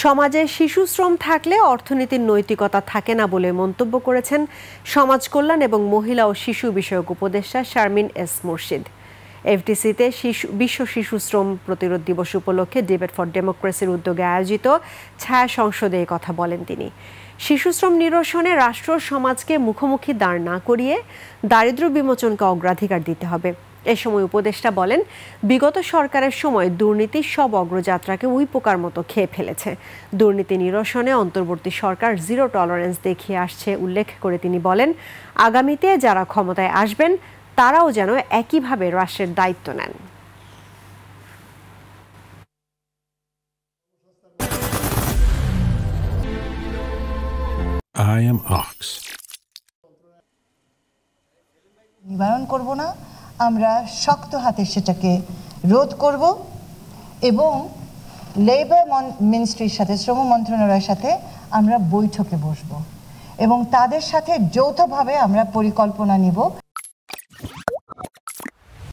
সমাজে শিশু শ্রম থাকলে অর্থনীতির নৈতিকতা থাকে না বলে মন্তব্য করেছেন সমাজ কল্যাণ এবং মহিলা ও শিশু বিষয়ক উপদেষ্টা শারমিন এস মুর্শিদ। এফডিসিতে বিশ্ব শিশু শ্রম প্রতিরোধ দিবস উপলক্ষে ডিবেট ফর ডেমোক্রেসির উদ্যোগে আয়োজিত ছায়া সংসদে কথা বলেন তিনি। শিশু শ্রম নিরসনে রাষ্ট্র সমাজকে মুখোমুখি দাঁড় না করিয়ে দারিদ্র্য বিমোচনকে অগ্রাধিকার দিতে হবে। এ সময় উপদেষ্টা বলেন, বিগত সরকারের সময় দুর্নীতি সব অগ্রযাত্রাকে উই পোকার মতো খেয়ে ফেলেছে। দুর্নীতি নিরসনে অন্তর্বর্তী সরকার জিরো টলারেন্স দেখিয়ে আসছে উল্লেখ করে তিনি বলেন, আগামীতে যারা ক্ষমতায় আসবেন তারাও যেন একইভাবে রাষ্ট্রের দায়িত্ব নেন। I am Ox. নিবারণ করব না, আমরা শক্ত হাতে সেটাকে রোধ করব এবং লেবার মিনিস্ট্রির সাথে, শ্রম মন্ত্রণালয়ের সাথে আমরা বৈঠকে বসবো এবং তাদের সাথে যৌথভাবে আমরা পরিকল্পনা নিব।